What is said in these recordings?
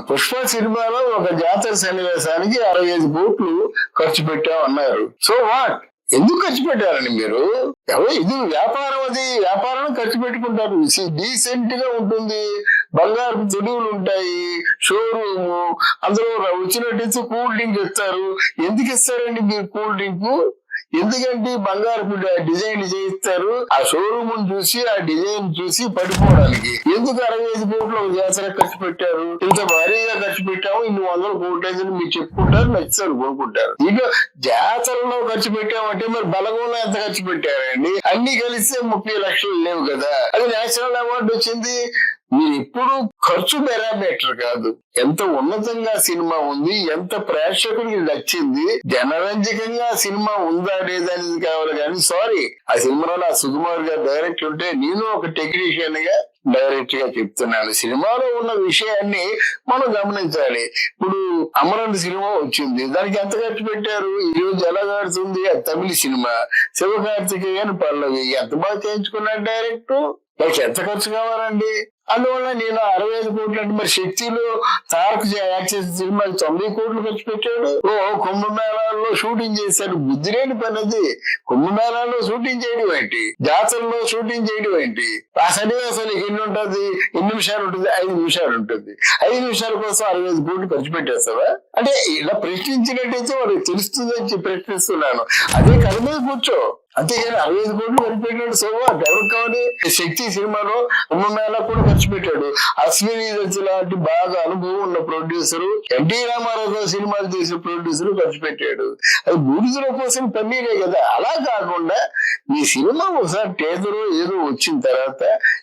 పుష్ప సినిమాలో ఒక జాతర సన్నివేశానికి 65 కోట్లు ఖర్చు పెట్టామన్నారు. So what? ఎందుకు ఖర్చు పెట్టారండి మీరు? ఇది వ్యాపారం, అది వ్యాపారం ఖర్చు పెట్టుకుంటారు. డీసెంట్ గా ఉంటుంది, బంగారు తొడుగులు ఉంటాయి, షోరూము, అందులో వచ్చినట్టు కూల్ డ్రింక్ ఇస్తారు. ఎందుకు ఇస్తారండి మీరు కూల్ డ్రింక్? ఎందుకంటే బంగారు డిజైన్ చేయిస్తారు, ఆ షోరూమ్ చూసి ఆ డిజైన్ చూసి పడిపోవడానికి. ఎందుకు 65 కోట్లు ఒక జాతర ఖర్చు పెట్టారు? ఇంత భారీగా ఖర్చు పెట్టాము, ఇన్ని 100 కోట్లు అని మీరు చెప్పుకుంటారు, నచ్చుతారు, కొనుక్కుంటారు. ఇంకా జాతరలో ఖర్చు పెట్టామంటే మరి బలగంలో ఎంత ఖర్చు పెట్టారండి? అన్ని కలిస్తే 30 లక్షలు లేవు కదా. అది నేషనల్ అవార్డు వచ్చింది. మీరు ఎప్పుడు ఖర్చు పారామీటర్ కాదు, ఎంత ఉన్నతంగా సినిమా ఉంది, ఎంత ప్రేక్షకుడికి నచ్చింది, జనరంజకంగా సినిమా ఉందా లేదా అనేది కావాలి. కానీ సారీ, ఆ సినిమాలో ఆ సుకుమార్ గారు డైరెక్ట్ ఉంటే నేను ఒక టెక్నీషియన్ గా డైరెక్ట్ గా చెప్తున్నాను, సినిమాలో ఉన్న విషయాన్ని మనం గమనించాలి. ఇప్పుడు అమరన్ సినిమా వచ్చింది, దానికి ఎంత ఖర్చు పెట్టారు? ఈ రోజు ఎలా ఆడుతుంది? అది తమిళ సినిమా, శివకార్తికేయన్ పల్లవి ఎంత బాగా చేయించుకున్నాడు డైరెక్ట్. వాళ్ళకి ఎంత ఖర్చు కావాలండి? అందువల్ల నేను 65 కోట్లు అంటే మరి శక్తిలో తారక్ యాక్ట్ చేసిన సినిమాకి 90 కోట్లు ఖర్చు పెట్టాడు. కుంభమేళాల్లో షూటింగ్ చేశాడు. బుద్ధి లేని పని అది. కుంభమేళాల్లో షూటింగ్ చేయడం ఏంటి, జాతరలో షూటింగ్ చేయడం ఏంటి? ఆ సన్నివేశానికి ఎన్ని ఉంటుంది? ఎన్ని నిమిషాలు ఉంటుంది? 5 నిమిషాలు ఉంటుంది. 5 నిమిషాల కోసం 65 కోట్లు ఖర్చు పెట్టేస్తావా? అంటే ఇలా ప్రశ్నించినట్టయితే వాళ్ళకి తెలుస్తుందని ప్రశ్నిస్తున్నాను. అదే కథ మీద కూర్చో, అంతేగాని 65 కోట్లు ఖర్చు పెట్టాడు. సోవా ఎవరికి కావాలి? శక్తి సినిమాలో కుంభమేళా కూడా ఖర్చు పెట్టాడు. అశ్విని దత్ లాంటి బాగా అనుభవం ఉన్న ప్రొడ్యూసరు, ఎన్టీ రామారావు సినిమాలు చేసిన ప్రొడ్యూసర్ ఖర్చు పెట్టాడు. అది బూడిదల కోసం పన్నీరే కదా. అలా కాకుండా మీ సినిమా ఒకసారి టీజర్ ఏదో వచ్చిన తర్వాత,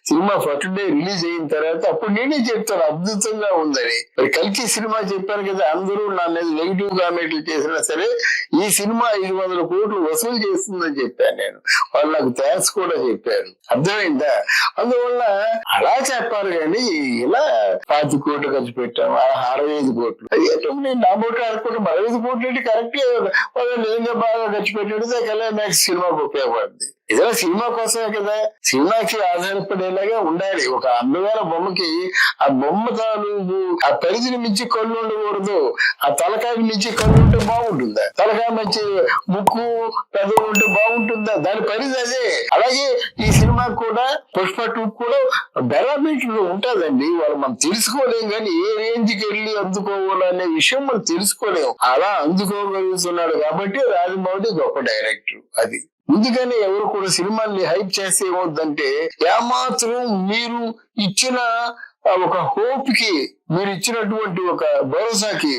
సినిమా ఫస్ట్ డే రిలీజ్ అయిన తర్వాత అప్పుడు నేనే చెప్తాను అద్భుతంగా ఉందని. మరి కల్కి సినిమా చెప్పాను కదా, అందరూ నా మీద నెగిటివ్ కామెంట్లు చేసినా సరే ఈ సినిమా 500 కోట్లు వసూలు చేస్తుందని చెప్పాను నేను. వాళ్ళు నాకు థ్యాంక్స్ కూడా చెప్పారు. అర్థమైందా? అందువల్ల అలా చెప్పారు. కానీ ఇలా 25 కోట్లు ఖర్చు పెట్టాము, 65 కోట్లు నేను నా బోట అనుకుంటాం. 65 కోట్లు అంటే కరెక్ట్. వాళ్ళు నిజంగా బాగా ఖర్చు పెట్టాడు, క్లైమాక్స్ సినిమాకు ఉపయోగపడుతుంది. ఏదైనా సినిమా కోసమే కదా, సినిమాకి ఆధారపడేలాగా ఉండాలి. ఒక అందమైన బొమ్మకి ఆ బొమ్మ తాలూకు ఆ పరిధిని మించి కళ్ళు ఉండకూడదు. ఆ తలకాయకి మించి కళ్ళు ఉంటే బాగుంటుందా? తలకాయ మంచి ముక్కు పెదవు ఉంటే బాగుంటుందా? దాని పరిధి అదే. అలాగే ఈ సినిమా కూడా పుష్ప 2 కూడా పారామీటర్ ఉంటుందండి. వాళ్ళు మనం తెలుసుకోలేం, కానీ ఏ రేంజ్కి వెళ్ళి అందుకోవాలనే విషయం మనం తెలుసుకోలేము. అలా అందుకోగలుగుతున్నాడు కాబట్టి రాజమౌళి గొప్ప డైరెక్టర్. అది ముందుగానే ఎవరు కూడా సినిమాల్ని హైప్ చేస్తే ఏమవుతుందంటే, ఏమాత్రం మీరు ఇచ్చిన ఒక హోప్ కి, మీరు ఇచ్చినటువంటి ఒక భరోసాకి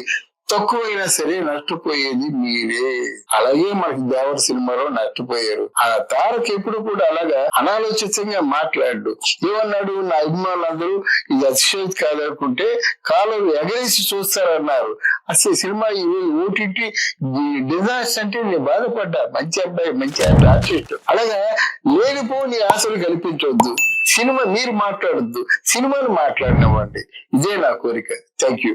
తక్కువైనా సరే నష్టపోయేది మీరే. అలాగే మనకి దేవర సినిమాలో నష్టపోయారు. ఆ తారక్ ఎప్పుడు కూడా అలాగా అనాలోచితంగా మాట్లాడు. ఏమన్నాడు? నా అభిమానులందరూ ఇది అతిశయోక్తి కాదనుకుంటే కాలం ఎగరేసి చూస్తారన్నారు. అసలు సినిమా ఓటీటీ డిజాస్టర్ అంటే నేను బాధపడ్డా. మంచి అబ్బాయి, మంచి ఆర్టిస్ట్. అలాగా లేనిపోని ఆశలు కల్పించవద్దు. సినిమా మీరు మాట్లాడద్దు, సినిమాను మాట్లాడినవ్వండి. ఇదే నా కోరిక. Thank you.